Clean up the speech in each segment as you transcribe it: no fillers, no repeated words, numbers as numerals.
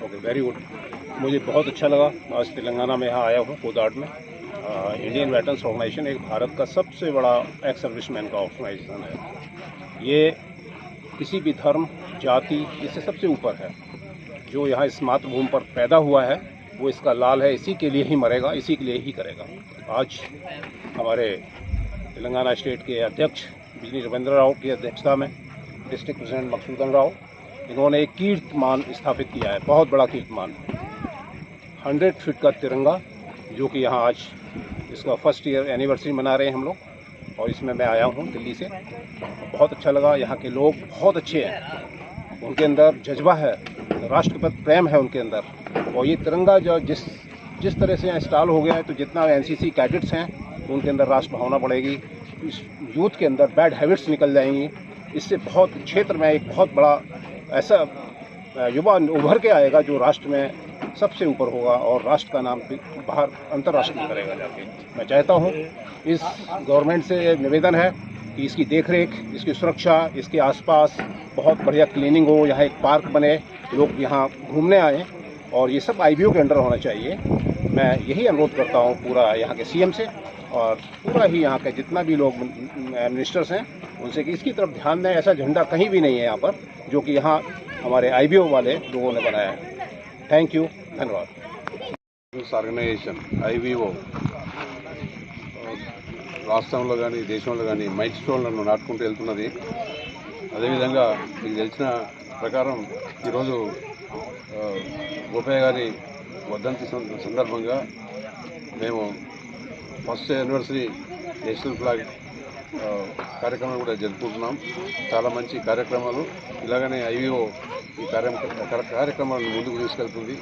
Okay, very good. मुझे बहुत अच्छा लगा आज तेलंगाना में यहाँ आया हूँ कोदाड़ में। इंडियन वेटरन्स ऑर्गेनाइजेशन एक भारत का सबसे बड़ा एक्स सर्विसमैन का ऑर्गेनाइजेशन है। ये किसी भी धर्म जाति इससे सबसे ऊपर है। जो यहाँ इस मातृभूमि पर पैदा हुआ है वो इसका लाल है, इसी के लिए ही मरेगा, इसी के लिए ही करेगा। आज हमारे तेलंगाना स्टेट के अध्यक्ष बिजली रविंद्र राव की अध्यक्षता में डिस्ट्रिक्ट प्रेसिडेंट मकसूदन राव, इन्होंने एक कीर्तिमान स्थापित किया है, बहुत बड़ा कीर्तिमान, 100 फीट का तिरंगा, जो कि यहाँ आज इसका फर्स्ट ईयर एनिवर्सरी मना रहे हैं हम लोग। और इसमें मैं आया हूँ दिल्ली से, बहुत अच्छा लगा। यहाँ के लोग बहुत अच्छे हैं, उनके अंदर जज्बा है, राष्ट्र पर प्रेम है उनके अंदर। और ये तिरंगा जो जिस तरह से इंस्टॉल हो गया है, तो जितना एनसीसी कैडेट्स हैं उनके अंदर राष्ट्र भावना बढ़ेगी, इस यूथ के अंदर बैड हैबिट्स निकल जाएंगी। इससे बहुत क्षेत्र में एक बहुत बड़ा ऐसा युवा उभर के आएगा जो राष्ट्र में सबसे ऊपर होगा और राष्ट्र का नाम बाहर अंतर्राष्ट्रीय करेगा जाके। मैं चाहता हूँ, इस गवर्नमेंट से निवेदन है कि इसकी देखरेख, इसकी सुरक्षा, इसके आसपास बहुत बढ़िया क्लीनिंग हो, यहाँ एक पार्क बने, लोग यहाँ घूमने आएँ, और ये सब आईबीओ के अंडर होना चाहिए। मैं यही अनुरोध करता हूँ पूरा यहाँ के सीएम से और पूरा ही यहाँ के जितना भी लोग मिनिस्टर्स हैं उनसे कि इसकी तरफ ध्यान दें। ऐसा झंडा कहीं भी नहीं है यहाँ पर जो कि यहाँ हमारे आईबीओ वाले लोगों ने बनाया है। थैंक यू, धन्यवाद। ఆర్గనైజేషన్ ఐవీఓ రాష్ట్రంలో కానీ దేశంలో కానీ మైల్ స్టోన్లను నాటుకుంటూ వెళ్తున్నది. అదేవిధంగా మీకు తెలిసిన ప్రకారం ఈరోజు గోపయ్య గారి వర్ధంతి సందర్భంగా మేము ఫస్ట్ యానివర్సరీ నేషనల్ ఫ్లాగ్ కార్యక్రమాలు కూడా జరుపుకుంటున్నాం. చాలా మంచి కార్యక్రమాలు. ఇలాగనే ఐవీఓ ఈ కార్యక్రమాలను ముందుకు తీసుకెళ్తుంది.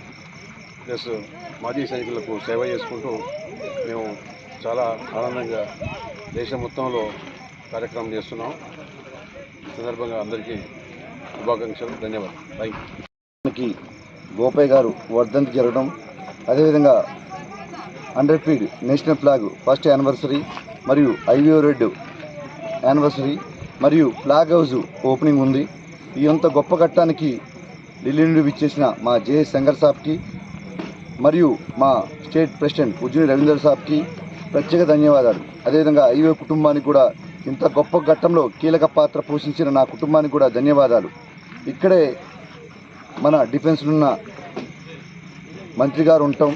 ప్లస్ మాజీ సైనికులకు సేవ చేసుకుంటూ మేము చాలా ఆనందంగా దేశం మొత్తంలో కార్యక్రమం చేస్తున్నాం. ఈ సందర్భంగా అందరికీ శుభాకాంక్షలు, ధన్యవాదాలు. Thank you. గోపయ్య గారు వర్ధంతి జరగడం, అదేవిధంగా 100 feet national flag first anniversary మరియు ఐవీఓ రెడ్ యానివర్సరీ మరియు ఫ్లాగ్ హౌస్ ఓపెనింగ్ ఉంది. ఈ అంత గొప్ప ఘట్టానికి ఢిల్లీ నుండి విచ్చేసిన మా జేఎస్ శంకర్ సాబ్కి మరియు మా స్టేట్ ప్రెసిడెంట్ ఉజ్జుని రవీంద్ర సాబ్కి ప్రత్యేక ధన్యవాదాలు. అదేవిధంగా ఐవీఓ కుటుంబానికి కూడా ఇంత గొప్ప ఘట్టంలో కీలక పాత్ర పోషించిన నా కుటుంబానికి కూడా ధన్యవాదాలు. ఇక్కడే మన డిఫెన్స్లో ఉన్న మంత్రి గారు ఉంటాం,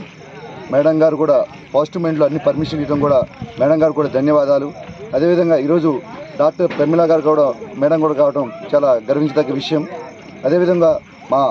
మేడం గారు కూడా పాజిటివ్ మైండ్లో అన్ని పర్మిషన్ ఇవ్వడం కూడా మేడం గారు కూడా ధన్యవాదాలు. అదేవిధంగా ఈరోజు డాక్టర్ ప్రమిళ గారు కూడా మేడం కూడా కావడం చాలా గర్వించదగ్గ విషయం. అదేవిధంగా మా